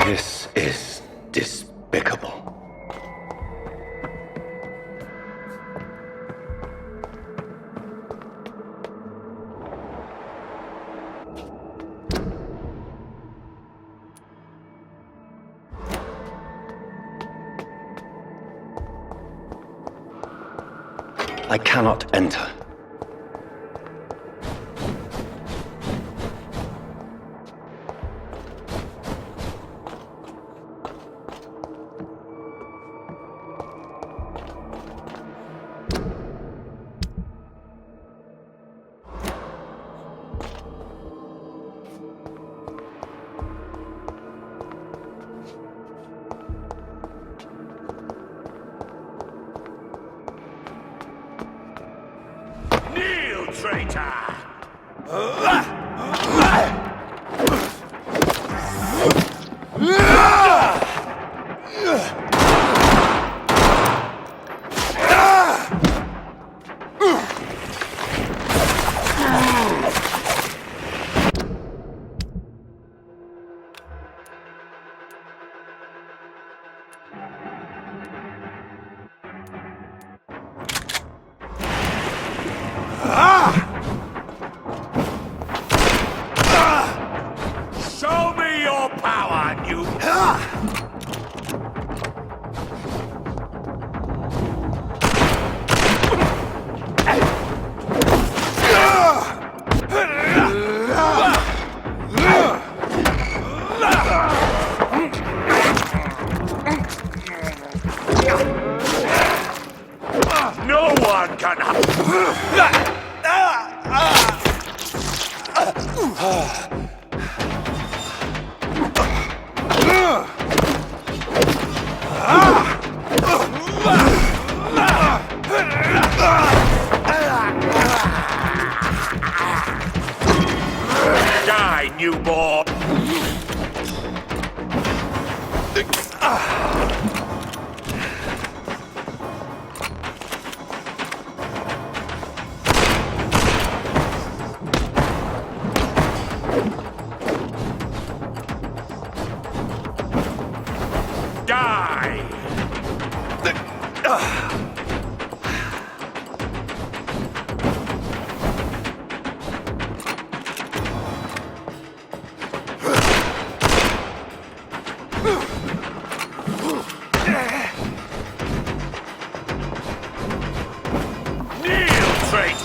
This is despicable. I cannot enter. Traitor! Show me your power, you... No one can... Die, newborn! Die! Kneel, traitor!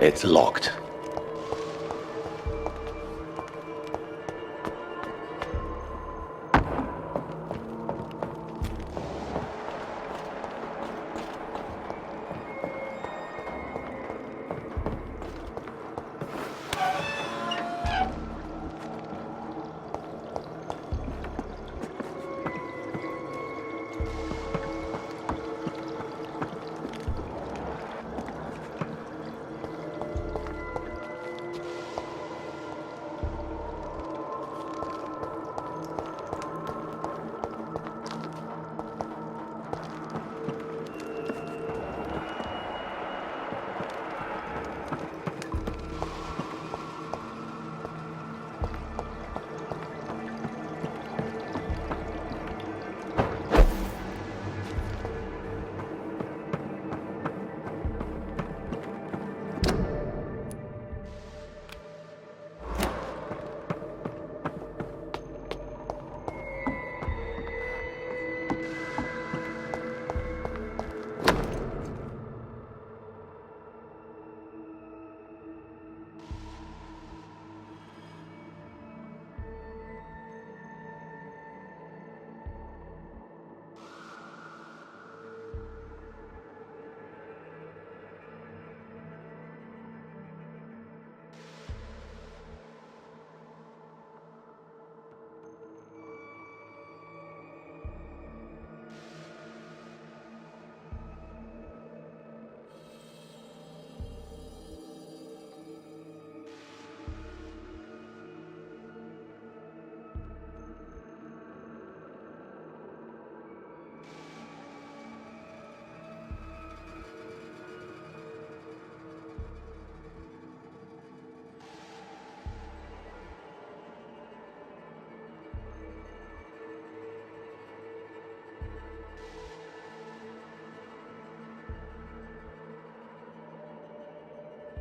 It's locked.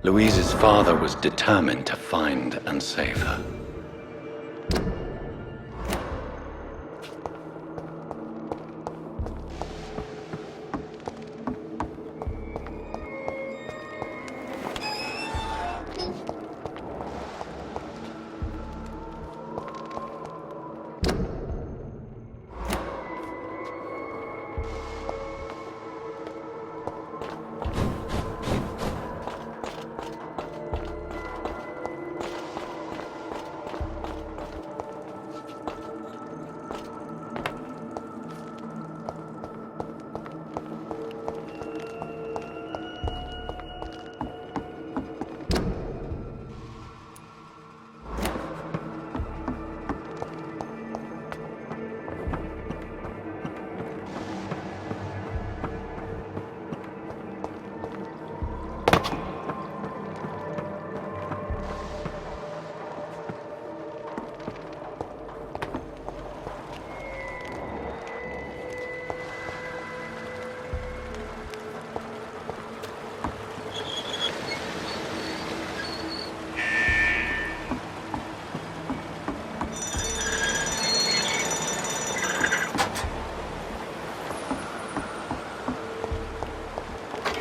Louise's father was determined to find and save her.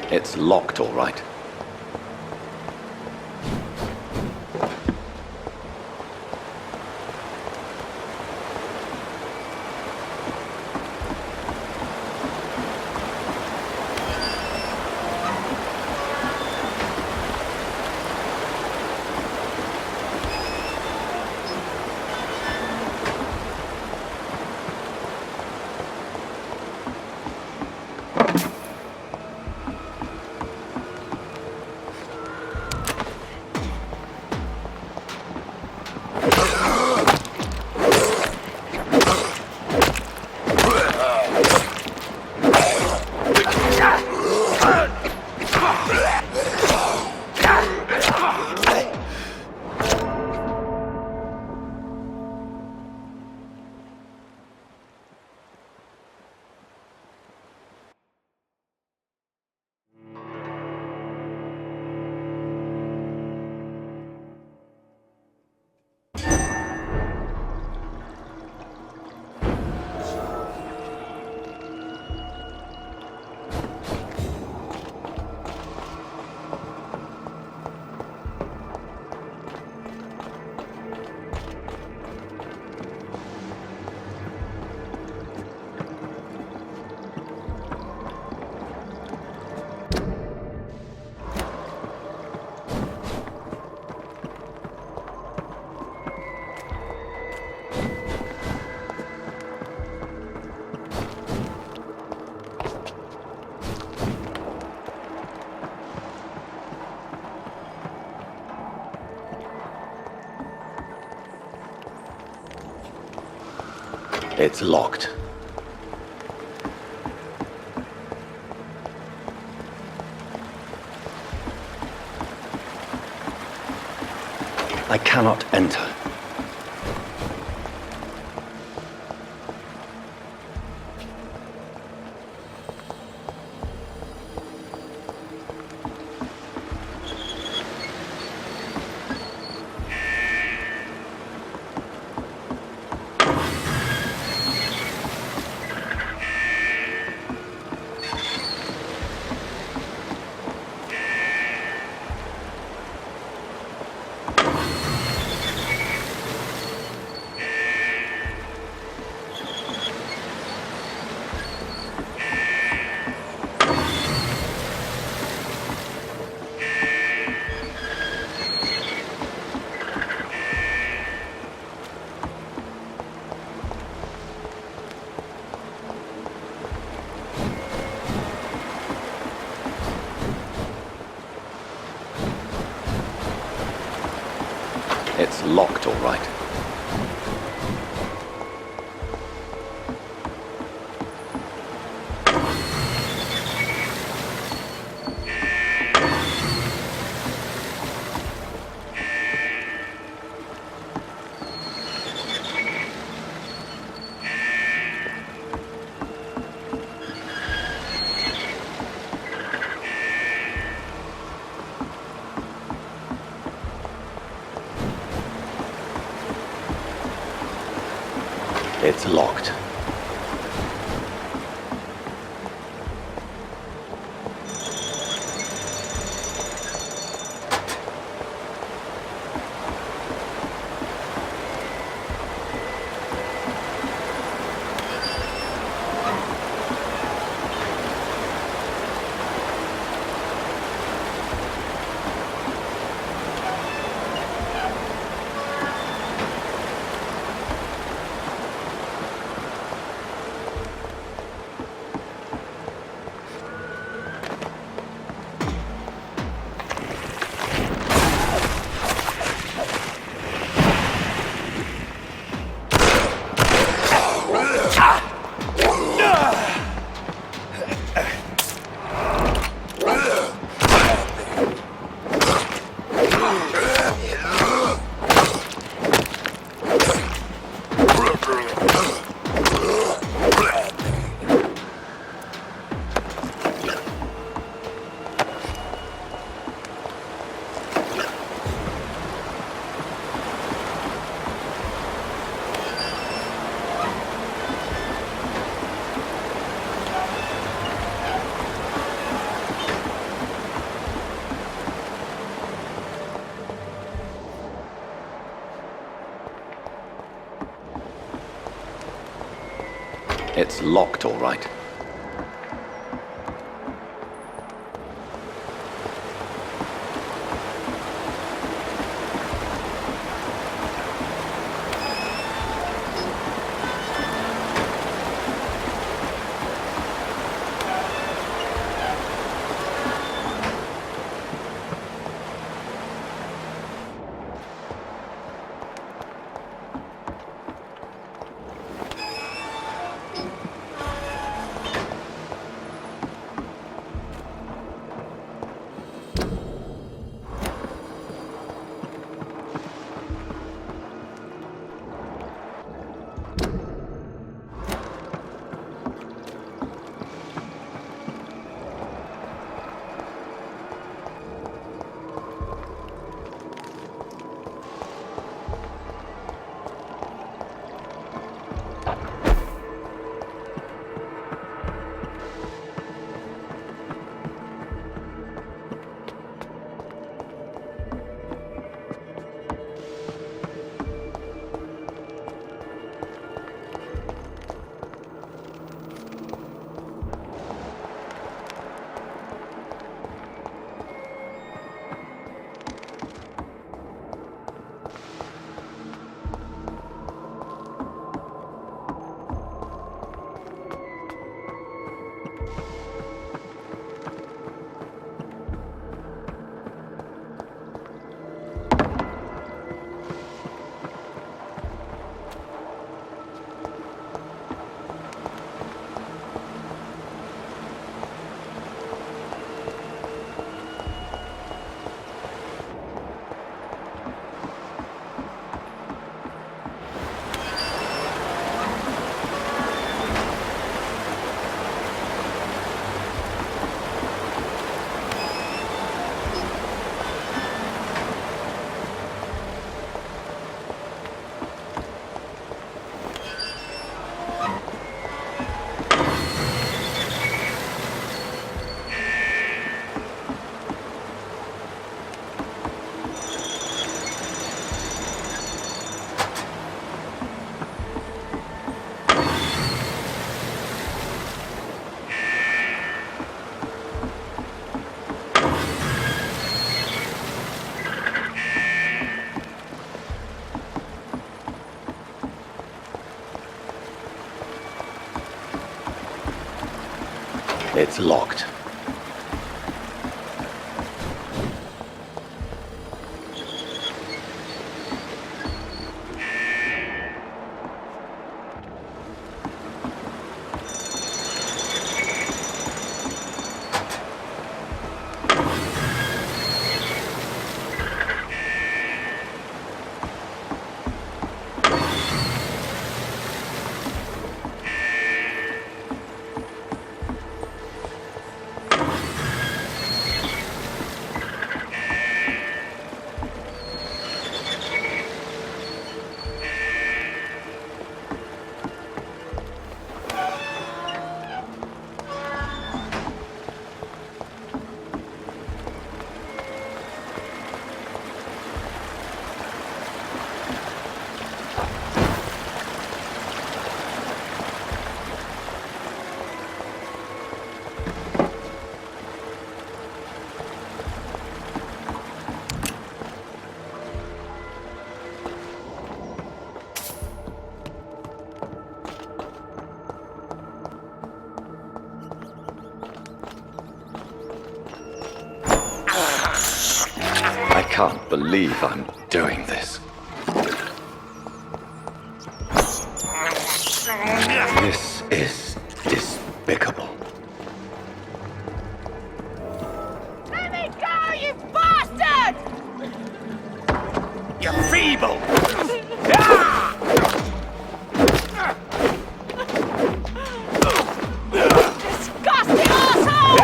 It's locked, all right. It's locked. I cannot enter. It's locked, all right. It's locked. It's locked, all right. It's locked. I can't believe I'm doing this. This is despicable. Let me go, you bastard! You're feeble! Disgusting asshole!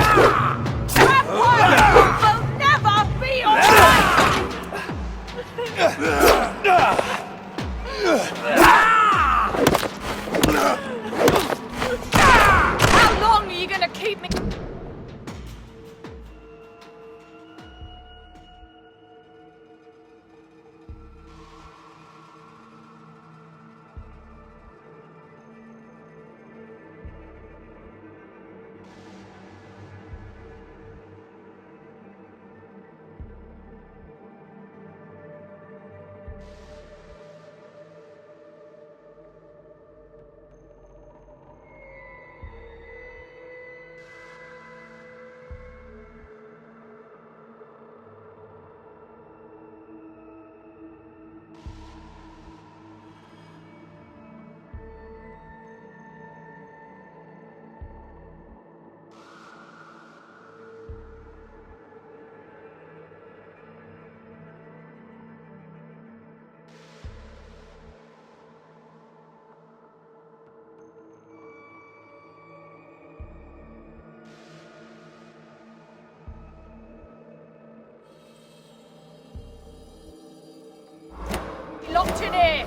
Vampyr will never be alright! How long are you gonna keep me? Locked in here!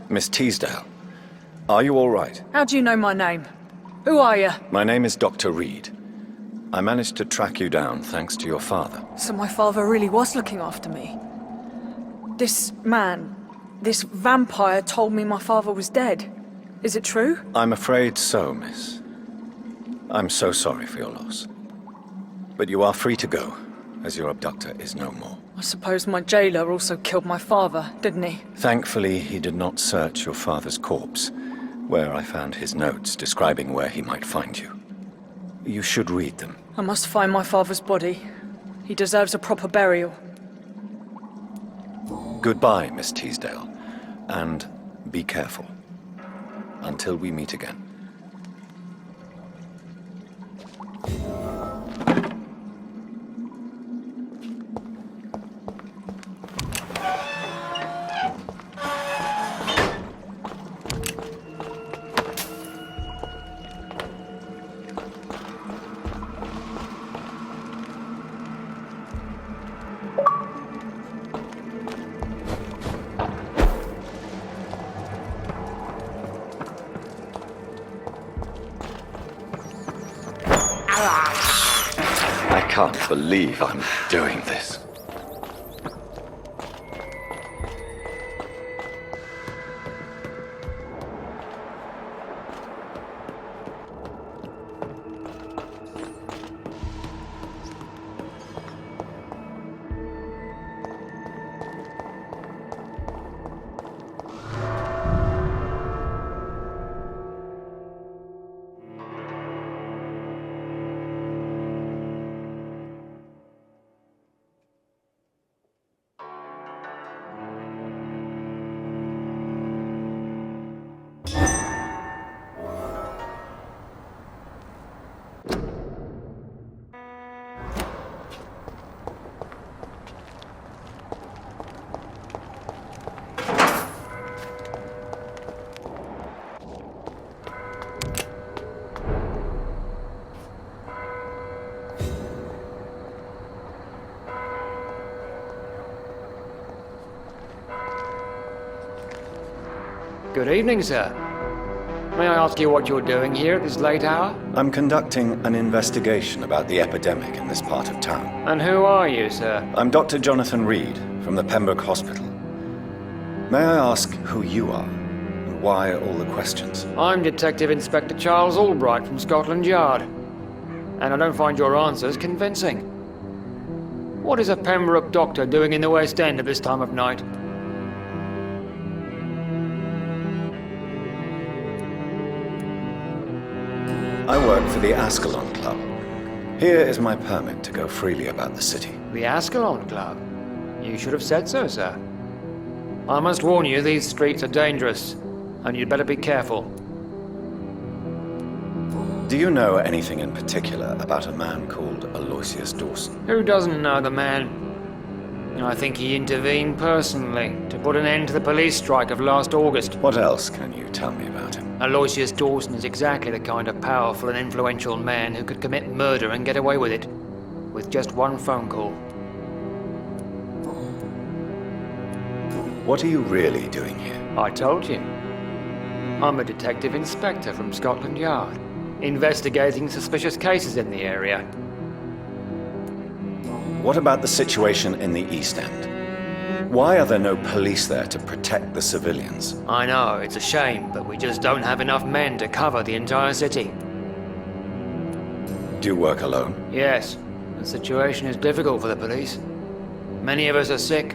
Miss Teasdale, are you all right? How do you know my name? Who are you? My name is Dr. Reid. I managed to track you down thanks to your father. So my father really was looking after me. This man, this vampire told me my father was dead. Is it true? I'm afraid so, miss. I'm so sorry for your loss. But you are free to go, as your abductor is no more. I suppose my jailer also killed my father, didn't he? Thankfully, he did not search your father's corpse, where I found his notes describing where he might find you. You should read them. I must find my father's body. He deserves a proper burial. Goodbye, Miss Teasdale, and be careful. Until we meet again. I can't believe I'm doing this. Good evening, sir. May I ask you what you're doing here at this late hour? I'm conducting an investigation about the epidemic in this part of town. And who are you, sir? I'm Dr. Jonathan Reid from the Pembroke Hospital. May I ask who you are and why all the questions? I'm Detective Inspector Charles Albright from Scotland Yard. And I don't find your answers convincing. What is a Pembroke doctor doing in the West End at this time of night? I work for the Ascalon Club. Here is my permit to go freely about the city. The Ascalon Club? You should have said so, sir. I must warn you, these streets are dangerous, and you'd better be careful. Do you know anything in particular about a man called Aloysius Dawson? Who doesn't know the man? I think he intervened personally to put an end to the police strike of last August. What else can you tell me about him? Aloysius Dawson is exactly the kind of powerful and influential man who could commit murder and get away with it, with just one phone call. What are you really doing here? I told you. I'm a detective inspector from Scotland Yard, investigating suspicious cases in the area. What about the situation in the East End? Why are there no police there to protect the civilians? I know, it's a shame, but we just don't have enough men to cover the entire city. Do you work alone? Yes, the situation is difficult for the police. Many of us are sick,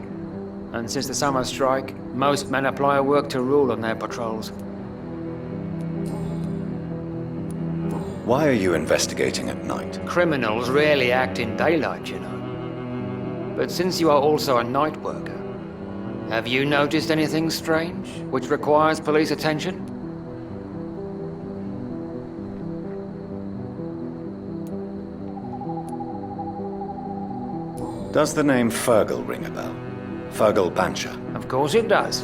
and since the summer strike, most men apply a work to rule on their patrols. Why are you investigating at night? Criminals rarely act in daylight, you know. But since you are also a night worker, have you noticed anything strange which requires police attention? Does the name Fergal ring a bell? Fergal Bancher. Of course it does.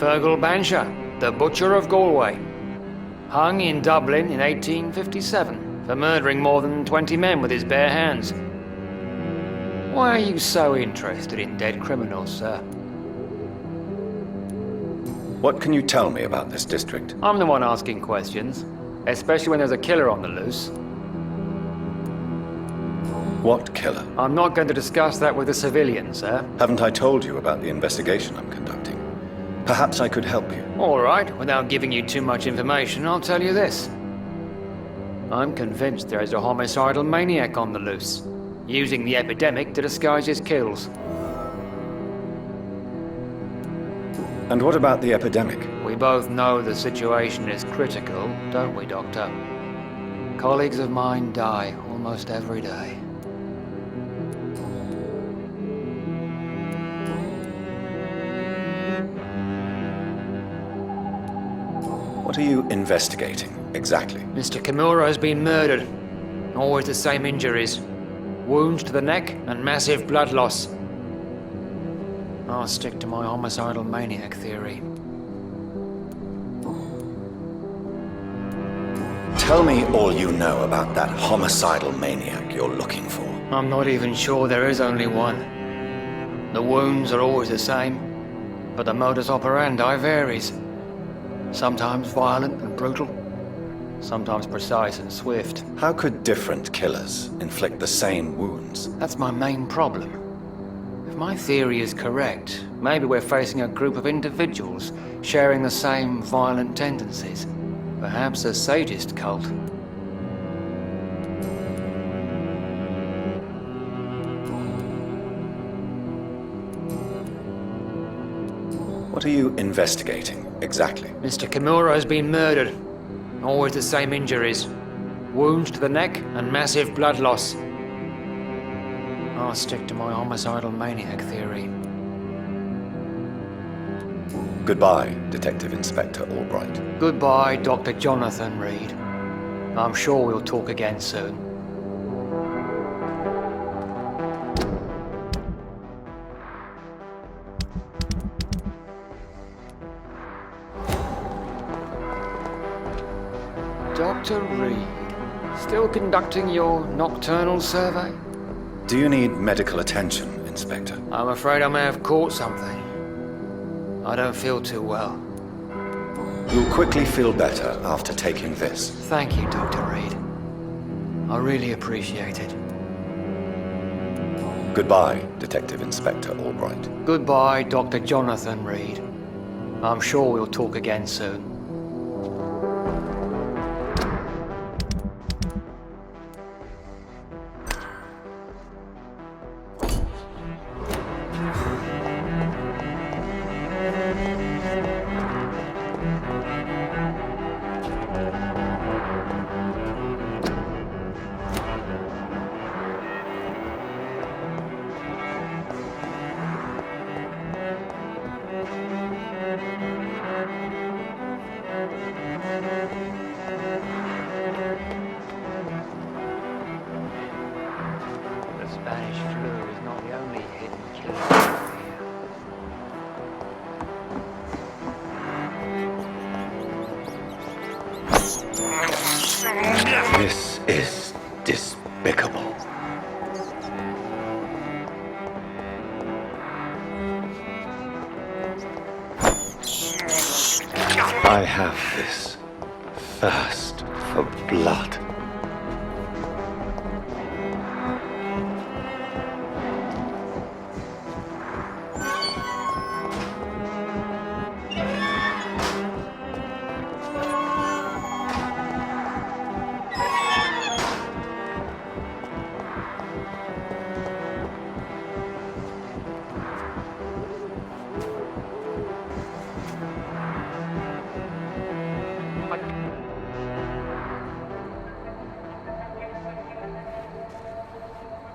Fergal Bancher, the Butcher of Galway. Hung in Dublin in 1857 for murdering more than 20 men with his bare hands. Why are you so interested in dead criminals, sir? What can you tell me about this district? I'm the one asking questions, especially when there's a killer on the loose. What killer? I'm not going to discuss that with a civilian, sir. Haven't I told you about the investigation I'm conducting? Perhaps I could help you. All right, without giving you too much information, I'll tell you this. I'm convinced there is a homicidal maniac on the loose, using the epidemic to disguise his kills. And what about the epidemic? We both know the situation is critical, don't we, Doctor? Colleagues of mine die almost every day. What are you investigating, exactly? Mr. Kimura has been murdered. Always the same injuries. Wounds to the neck and massive blood loss. I'll stick to my homicidal maniac theory. Tell me all you know about that homicidal maniac you're looking for. I'm not even sure there is only one. The wounds are always the same, but the modus operandi varies. Sometimes violent and brutal, sometimes precise and swift. How could different killers inflict the same wounds? That's my main problem. If my theory is correct, maybe we're facing a group of individuals sharing the same violent tendencies. Perhaps a sadist cult. What are you investigating, exactly? Mr. Kimura has been murdered. Always the same injuries. Wounds to the neck and massive blood loss. I'll stick to my homicidal maniac theory. Goodbye, Detective Inspector Albright. Goodbye, Dr. Jonathan Reid. I'm sure we'll talk again soon. Dr. Reid, still conducting your nocturnal survey? Do you need medical attention, Inspector? I'm afraid I may have caught something. I don't feel too well. You'll quickly feel better after taking this. Thank you, Dr. Reid. I really appreciate it. Goodbye, Detective Inspector Albright. Goodbye, Dr. Jonathan Reid. I'm sure we'll talk again soon. The Spanish flu is not the only hidden killer. This is despicable. I have this thirst for blood.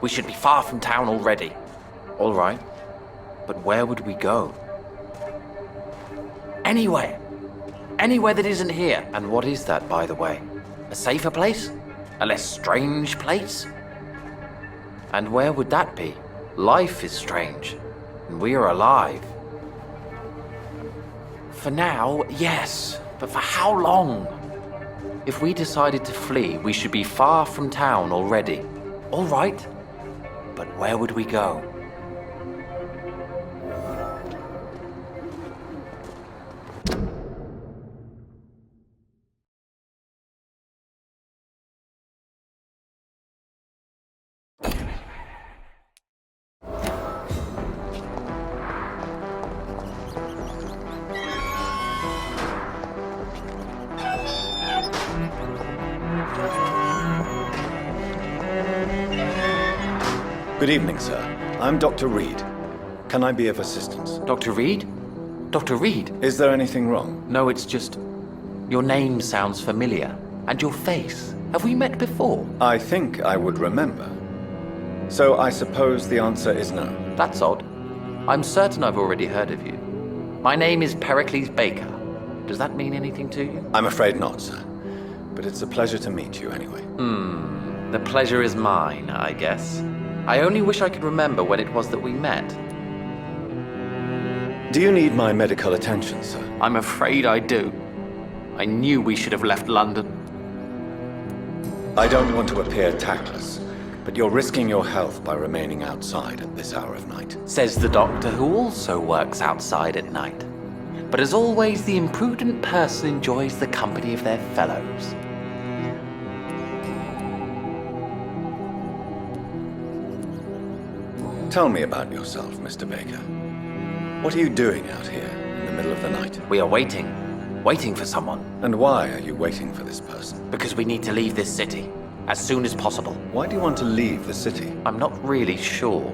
We should be far from town already. All right. But where would we go? Anywhere. Anywhere that isn't here. And what is that, by the way? A safer place? A less strange place? And where would that be? Life is strange. And we are alive. For now, yes. But for how long? If we decided to flee, we should be far from town already. All right. But where would we go? Good evening, sir. I'm Dr. Reid. Can I be of assistance? Dr. Reid? Dr. Reid? Is there anything wrong? No, it's just... Your name sounds familiar. And your face. Have we met before? I think I would remember. So I suppose the answer is no. That's odd. I'm certain I've already heard of you. My name is Pericles Baker. Does that mean anything to you? I'm afraid not, sir. But it's a pleasure to meet you anyway. The pleasure is mine, I guess. I only wish I could remember when it was that we met. Do you need my medical attention, sir? I'm afraid I do. I knew we should have left London. I don't want to appear tactless, but you're risking your health by remaining outside at this hour of night. Says the doctor who also works outside at night. But as always, the imprudent person enjoys the company of their fellows. Tell me about yourself, Mr. Baker. What are you doing out here in the middle of the night? We are waiting. Waiting for someone. And why are you waiting for this person? Because we need to leave this city. As soon as possible. Why do you want to leave the city? I'm not really sure.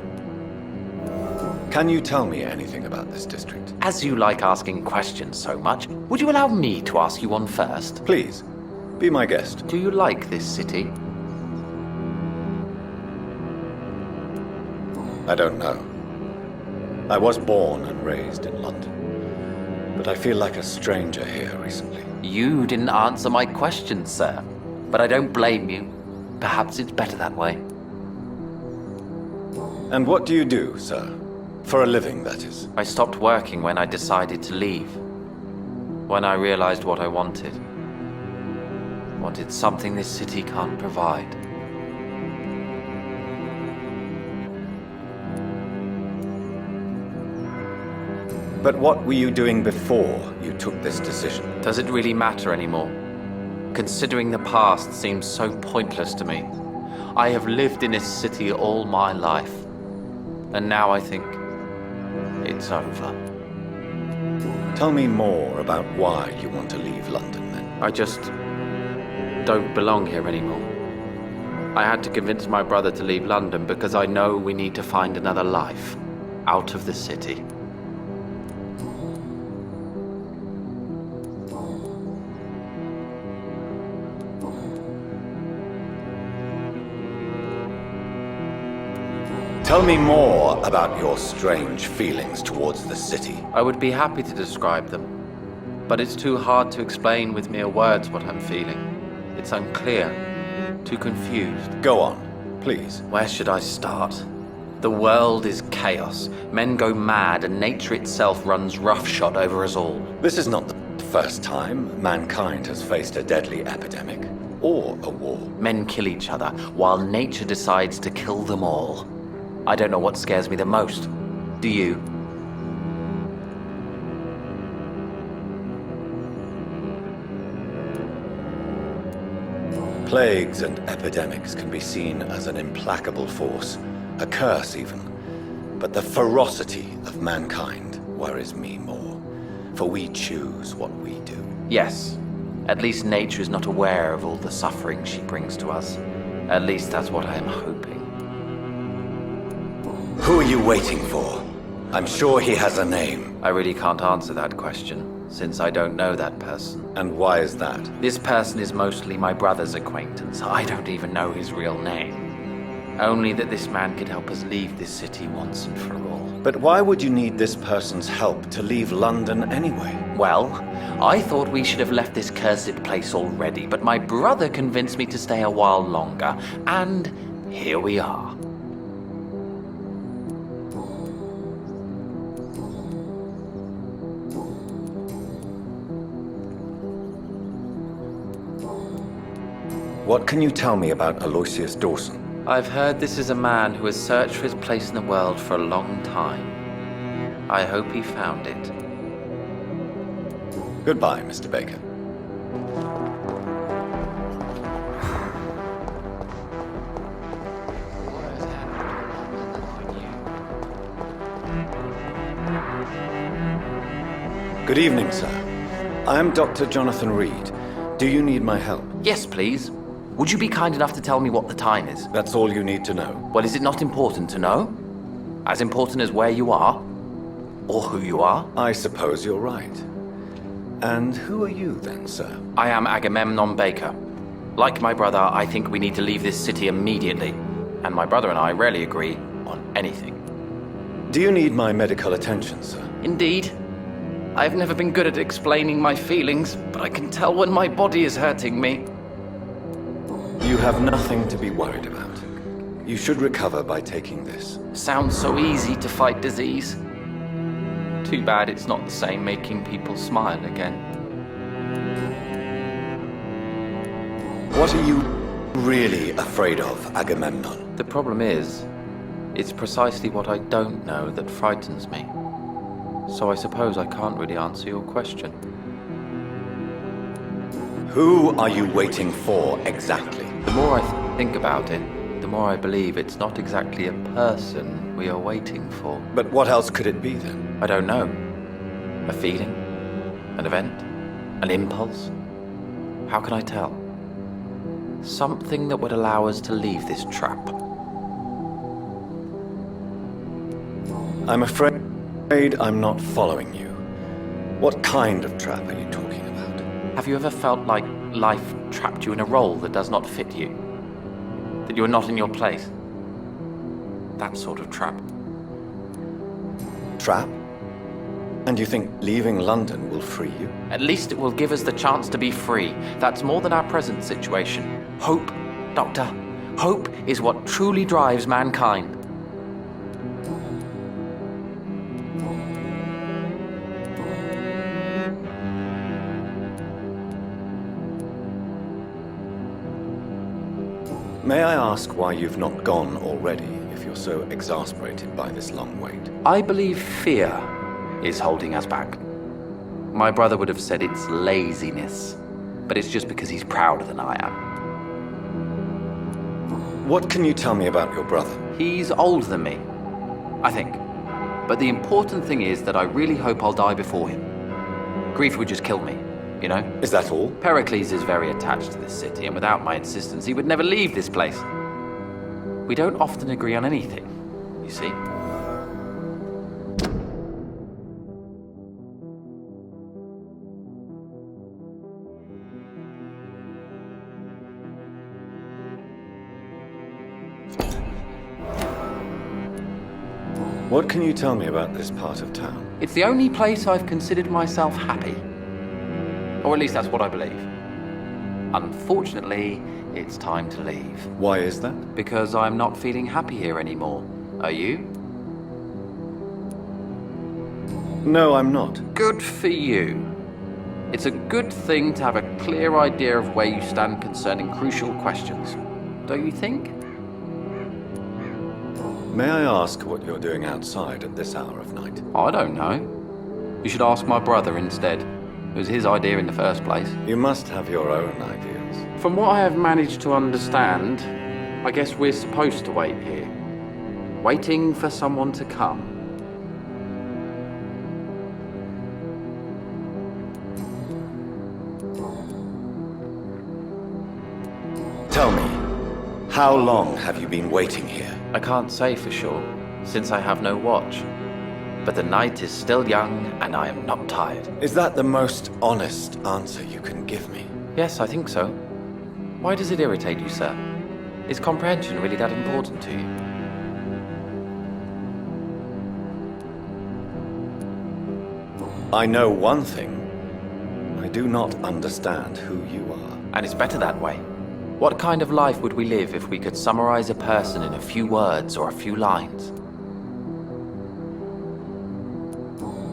Can you tell me anything about this district? As you like asking questions so much, would you allow me to ask you one first? Please, be my guest. Do you like this city? I don't know. I was born and raised in London, but I feel like a stranger here recently. You didn't answer my question, sir. But I don't blame you. Perhaps it's better that way. And what do you do, sir? For a living, that is. I stopped working when I decided to leave. When I realized what I wanted. Wanted something this city can't provide. But what were you doing before you took this decision? Does it really matter anymore? Considering the past seems so pointless to me. I have lived in this city all my life. And now I think it's over. Tell me more about why you want to leave London, then. I just don't belong here anymore. I had to convince my brother to leave London because I know we need to find another life out of the city. Tell me more about your strange feelings towards the city. I would be happy to describe them, but it's too hard to explain with mere words what I'm feeling. It's unclear, too confused. Go on, please. Where should I start? The world is chaos. Men go mad and nature itself runs roughshod over us all. This is not the first time mankind has faced a deadly epidemic or a war. Men kill each other while nature decides to kill them all. I don't know what scares me the most. Do you? Plagues and epidemics can be seen as an implacable force, a curse even. But the ferocity of mankind worries me more, for we choose what we do. Yes. At least nature is not aware of all the suffering she brings to us. At least that's what I am hoping. Who are you waiting for? I'm sure he has a name. I really can't answer that question, since I don't know that person. And why is that? This person is mostly my brother's acquaintance. I don't even know his real name. Only that this man could help us leave this city once and for all. But why would you need this person's help to leave London anyway? Well, I thought we should have left this cursed place already, but my brother convinced me to stay a while longer, and here we are. What can you tell me about Aloysius Dawson? I've heard this is a man who has searched for his place in the world for a long time. I hope he found it. Goodbye, Mr. Baker. Good evening, sir. I am Dr. Jonathan Reid. Do you need my help? Yes, please. Would you be kind enough to tell me what the time is? That's all you need to know. Well, is it not important to know? As important as where you are? Or who you are? I suppose you're right. And who are you then, sir? I am Agamemnon Baker. Like my brother, I think we need to leave this city immediately. And my brother and I rarely agree on anything. Do you need my medical attention, sir? Indeed. I've never been good at explaining my feelings, but I can tell when my body is hurting me. You have nothing to be worried about. You should recover by taking this. Sounds so easy to fight disease. Too bad it's not the same making people smile again. What are you really afraid of, Agamemnon? The problem is, it's precisely what I don't know that frightens me. So I suppose I can't really answer your question. Who are you waiting for exactly? The more I think about it, the more I believe it's not exactly a person we are waiting for. But what else could it be then? I don't know. A feeling? An event? An impulse? How can I tell? Something that would allow us to leave this trap. I'm afraid I'm not following you. What kind of trap are you talking about? Have you ever felt like life trapped you in a role that does not fit you? That you are not in your place? That sort of trap. Trap? And you think leaving London will free you? At least it will give us the chance to be free. That's more than our present situation. Hope, Doctor. Hope is what truly drives mankind. May I ask why you've not gone already, if you're so exasperated by this long wait? I believe fear is holding us back. My brother would have said it's laziness, but it's just because he's prouder than I am. What can you tell me about your brother? He's older than me, I think. But the important thing is that I really hope I'll die before him. Grief would just kill me, you know? Is that all? Pericles is very attached to this city, and without my insistence, he would never leave this place. We don't often agree on anything, you see. What can you tell me about this part of town? It's the only place I've considered myself happy. Or at least that's what I believe. Unfortunately, it's time to leave. Why is that? Because I'm not feeling happy here anymore. Are you? No, I'm not. Good for you. It's a good thing to have a clear idea of where you stand concerning crucial questions. Don't you think? May I ask what you're doing outside at this hour of night? I don't know. You should ask my brother instead. It was his idea in the first place. You must have your own ideas. From what I have managed to understand, I guess we're supposed to wait here. Waiting for someone to come. Tell me, how long have you been waiting here? I can't say for sure, since I have no watch. But the night is still young, and I am not tired. Is that the most honest answer you can give me? Yes, I think so. Why does it irritate you, sir? Is comprehension really that important to you? I know one thing. I do not understand who you are. And it's better that way. What kind of life would we live if we could summarize a person in a few words or a few lines?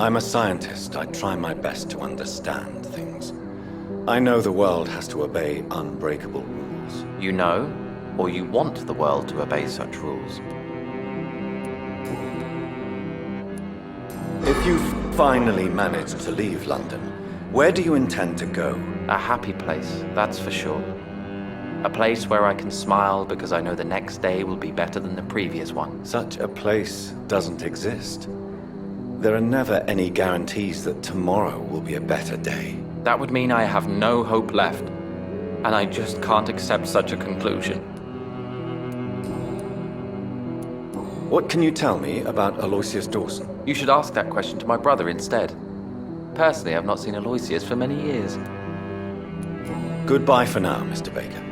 I'm a scientist. I try my best to understand things. I know the world has to obey unbreakable rules. You know, or you want the world to obey such rules. If you've finally managed to leave London, where do you intend to go? A happy place, that's for sure. A place where I can smile because I know the next day will be better than the previous one. Such a place doesn't exist. There are never any guarantees that tomorrow will be a better day. That would mean I have no hope left, and I just can't accept such a conclusion. What can you tell me about Aloysius Dawson? You should ask that question to my brother instead. Personally, I've not seen Aloysius for many years. Goodbye for now, Mr. Baker.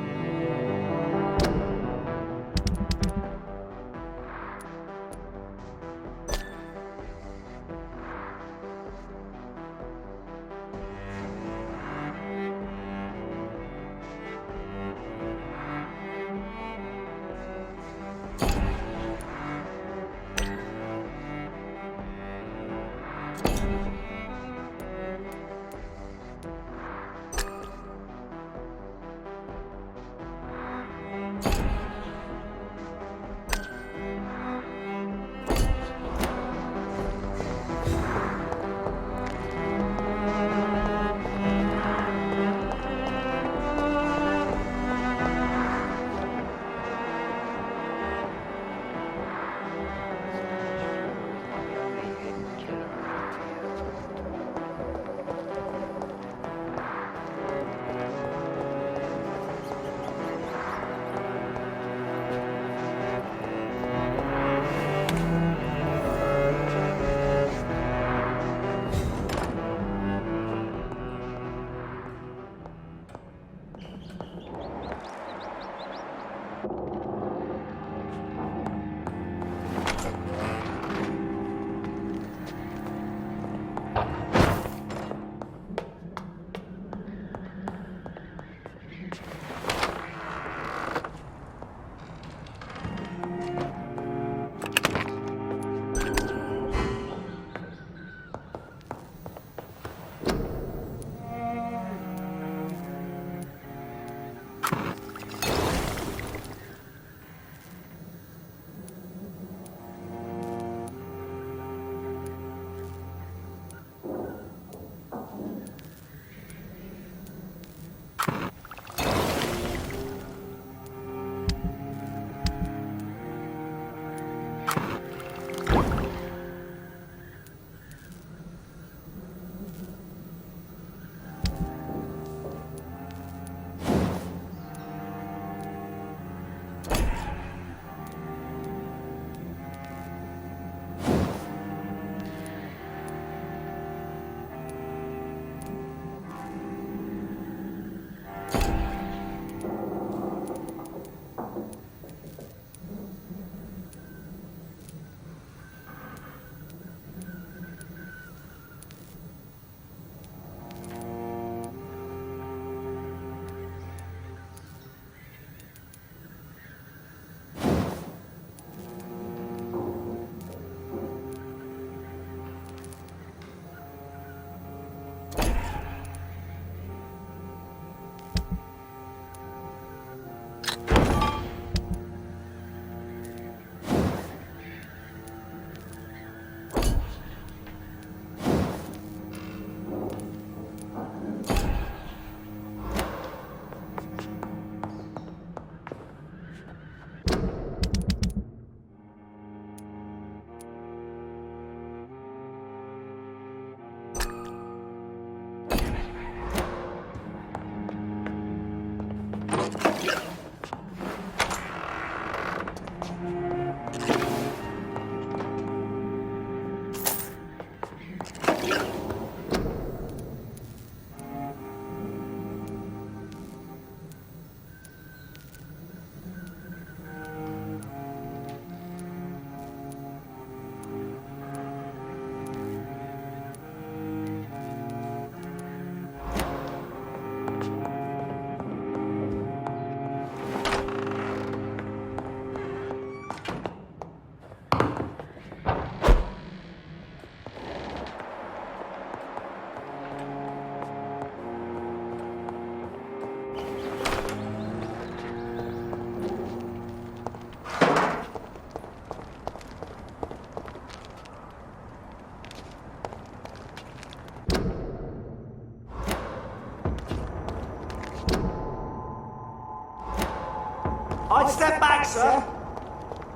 back, sir!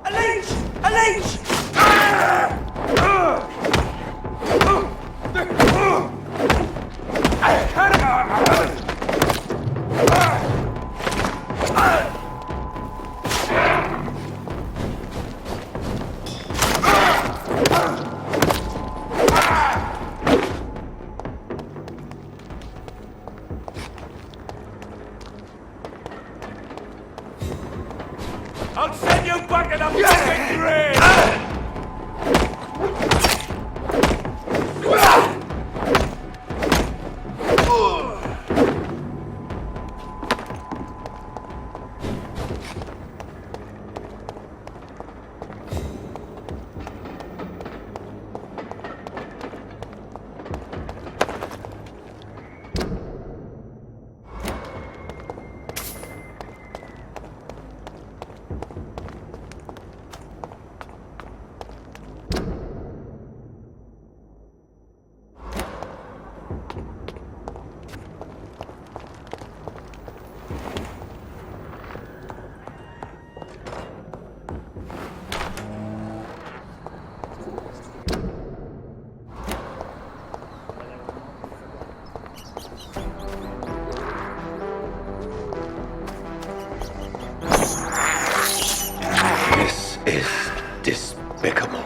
A leech! A leech! I'll send you back in a fucking grave! Is despicable.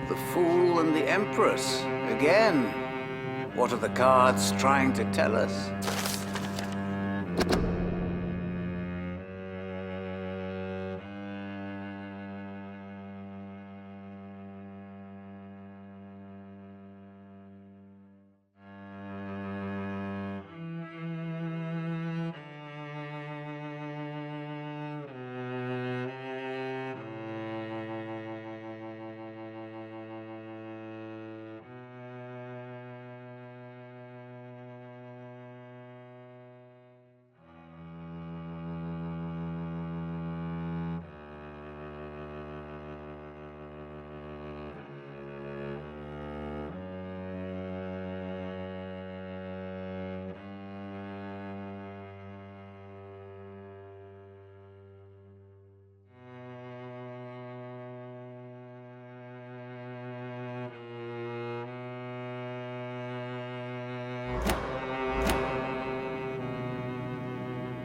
The Fool and the Empress, again. What are the cards trying to tell us?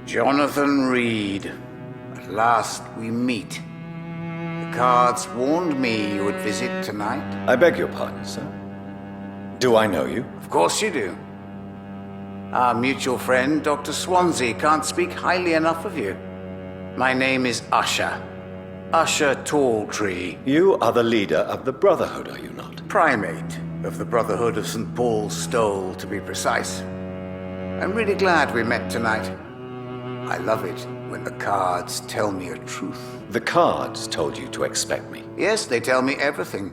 Jonathan Reid. At last we meet. The cards warned me you would visit tonight. I beg your pardon, sir. Do I know you? Of course you do. Our mutual friend, Dr. Swansea, can't speak highly enough of you. My name is Usher. Usher Talltree. You are the leader of the Brotherhood, are you not? Primate of the Brotherhood of St. Paul's Stole, to be precise. I'm really glad we met tonight. I love it when the cards tell me a truth. The cards told you to expect me. Yes, they tell me everything.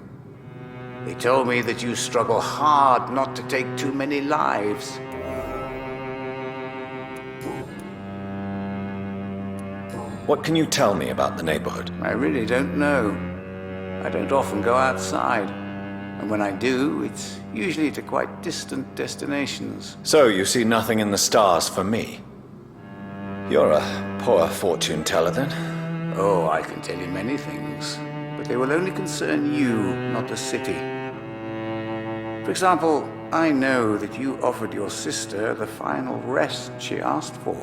They told me that you struggle hard not to take too many lives. What can you tell me about the neighborhood? I really don't know. I don't often go outside. And when I do, it's usually to quite distant destinations. So you see nothing in the stars for me? You're a poor fortune teller, then? Oh, I can tell you many things, but they will only concern you, not the city. For example, I know that you offered your sister the final rest she asked for.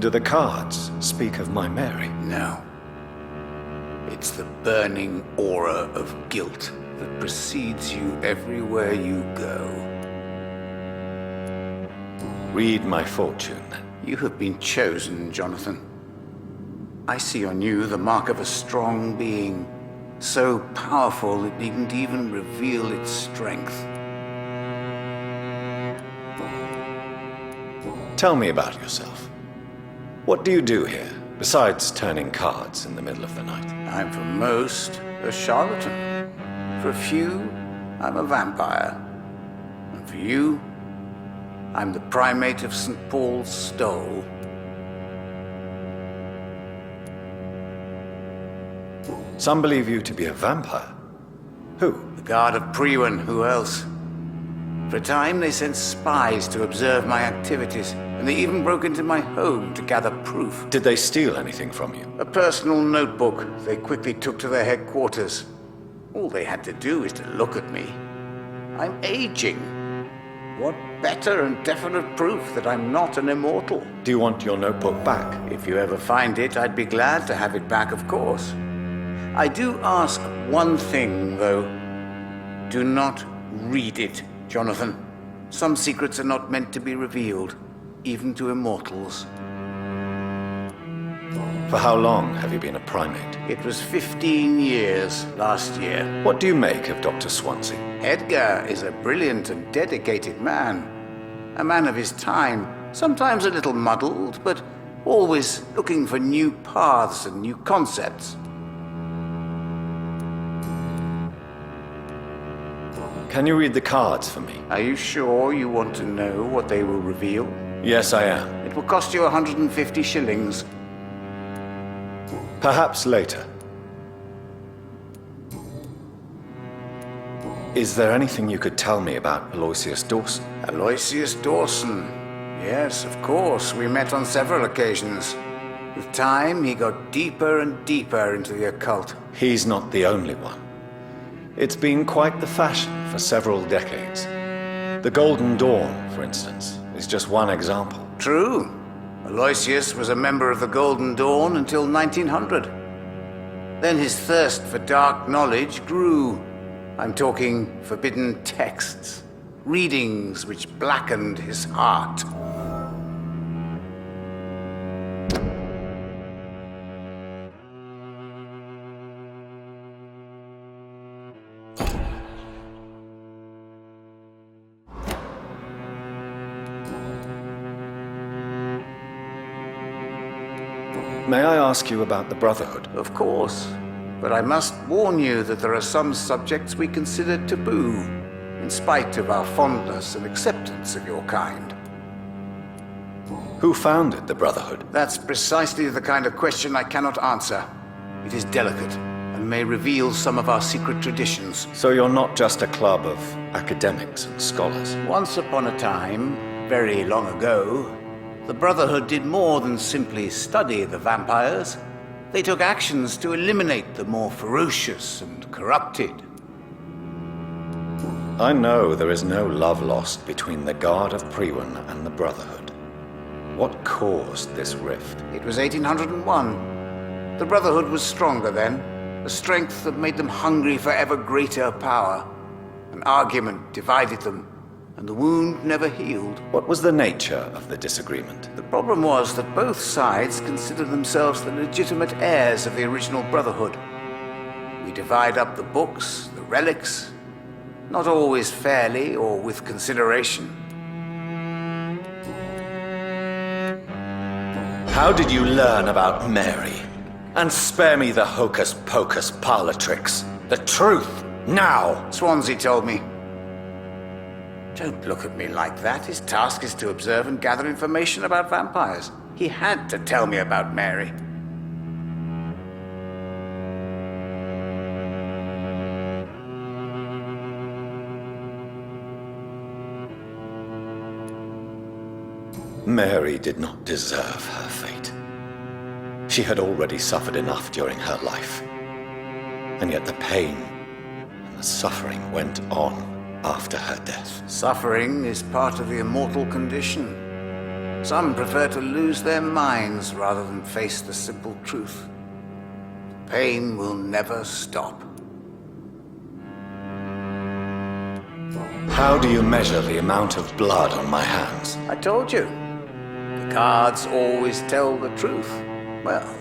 Do the cards speak of my Mary? No. It's the burning aura of guilt that precedes you everywhere you go. Read my fortune, then. You have been chosen, Jonathan. I see on you the mark of a strong being, so powerful it needn't even reveal its strength. Tell me about yourself. What do you do here, besides turning cards in the middle of the night? I'm for most a charlatan. For a few, I'm a vampire. And for you, I'm the primate of St. Paul's Stole. Some believe you to be a vampire. Who? The guard of Priwen, who else? For a time, they sent spies to observe my activities, and they even broke into my home to gather proof. Did they steal anything from you? A personal notebook they quickly took to their headquarters. All they had to do is to look at me. I'm aging. What better and definite proof that I'm not an immortal? Do you want your notebook back? If you ever find it, I'd be glad to have it back, of course. I do ask one thing, though. Do not read it, Jonathan. Some secrets are not meant to be revealed, even to immortals. For how long have you been a primate? It was 15 years last year. What do you make of Dr. Swansea? Edgar is a brilliant and dedicated man. A man of his time, sometimes a little muddled, but always looking for new paths and new concepts. Can you read the cards for me? Are you sure you want to know what they will reveal? Yes, I am. It will cost you 150 shillings. Perhaps later. Is there anything you could tell me about Aloysius Dawson? Aloysius Dawson. Yes, of course. We met on several occasions. With time, he got deeper and deeper into the occult. He's not the only one. It's been quite the fashion for several decades. The Golden Dawn, for instance, is just one example. True. Aloysius was a member of the Golden Dawn until 1900. Then his thirst for dark knowledge grew. I'm talking forbidden texts, readings which blackened his heart. May I ask you about the Brotherhood? Of course. But I must warn you that there are some subjects we consider taboo, in spite of our fondness and acceptance of your kind. Who founded the Brotherhood? That's precisely the kind of question I cannot answer. It is delicate, and may reveal some of our secret traditions. So you're not just a club of academics and scholars? Once upon a time, very long ago, the Brotherhood did more than simply study the vampires. They took actions to eliminate the more ferocious and corrupted. I know there is no love lost between the Guard of Priwen and the Brotherhood. What caused this rift? It was 1801. The Brotherhood was stronger then, a strength that made them hungry for ever greater power. An argument divided them, and the wound never healed. What was the nature of the disagreement? The problem was that both sides considered themselves the legitimate heirs of the original Brotherhood. We divide up the books, the relics, not always fairly or with consideration. How did you learn about Mary? And spare me the hocus-pocus parlor tricks. The truth, now! Swansea told me. Don't look at me like that. His task is to observe and gather information about vampires. He had to tell me about Mary. Mary did not deserve her fate. She had already suffered enough during her life. And yet the pain and the suffering went on after her death. Suffering is part of the immortal condition. Some prefer to lose their minds rather than face the simple truth. Pain will never stop. How do you measure the amount of blood on my hands? I told you. The The cards always tell the truth. Well,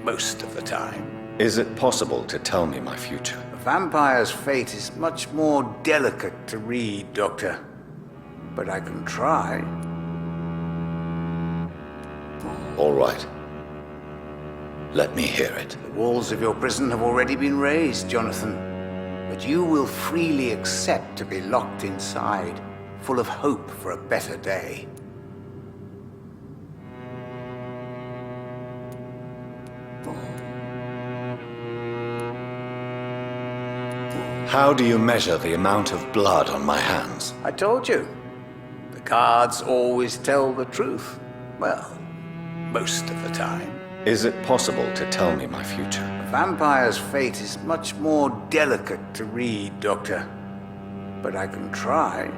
most of the time. Is it possible to tell me my future? A vampire's fate is much more delicate to read, Doctor. But I can try. All right. Let me hear it. The walls of your prison have already been raised, Jonathan. But you will freely accept to be locked inside, full of hope for a better day. How do you measure the amount of blood on my hands? I told you. The cards always tell the truth. Well, most of the time. Is it possible to tell me my future? A vampire's fate is much more delicate to read, Doctor. But I can try.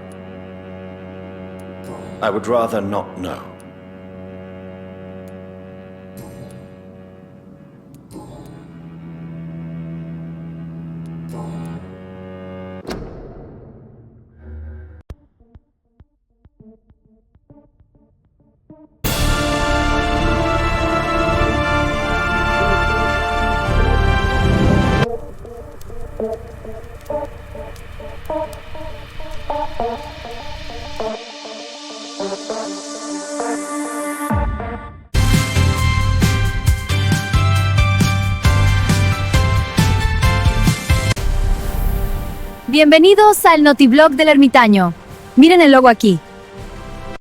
I would rather not know. Bienvenidos al Noti-VLOG del ermitaño. Miren el logo aquí.